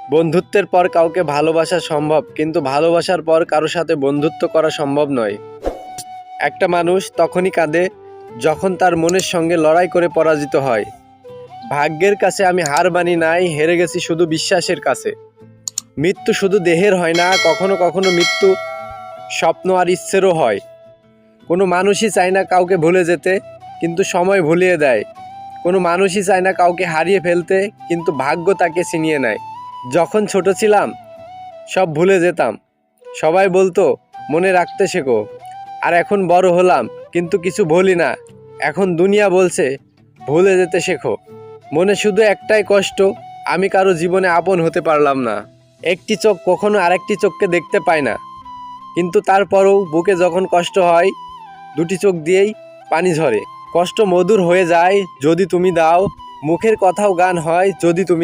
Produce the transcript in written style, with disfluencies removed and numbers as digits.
বন্ধুত্বের পর কাউকে ভালোবাসা সম্ভব, কিন্তু ভালোবাসার পর কারো সাথে বন্ধুত্ব করা সম্ভব নয়। একটা মানুষ তখনই কাঁদে যখন তার মনের সঙ্গে লড়াই করে পরাজিত হয়। ভাগ্যের কাছে আমি হার মানি নাই, হেরে গেছি শুধু বিশ্বাসের কাছে। মৃত্যু শুধু দেহের হয় না, কখনো কখনো মৃত্যু স্বপ্ন আর ইচ্ছেরও হয়। কোনো মানুষই চায় না কাউকে ভুলে যেতে, কিন্তু সময় ভুলিয়ে দেয়। কোনো মানুষই চায় না কাউকে হারিয়ে ফেলতে, কিন্তু ভাগ্য তাকে ছিনিয়ে নেয়। যখন ছোট ছিলাম সব ভুলে যেতাম, সবাই বলতো মনে রাখতে শেখো। আর এখন বড় হলাম কিন্তু কিছু ভুলি না, এখন দুনিয়া বলছে ভুলে যেতে শেখো। মনে শুধু একটাই কষ্ট, আমি কারো জীবনে আপন হতে পারলাম না। একটি চোখ কখনো আরেকটি চোখকে দেখতে পায় না, কিন্তু তারপরও বুকে যখন কষ্ট হয় দুটি চোখ দিয়েই পানি ঝরে। কষ্ট মধুর হয়ে যায় যদি তুমি দাও, মুখের কথাও গান হয় যদি তুমি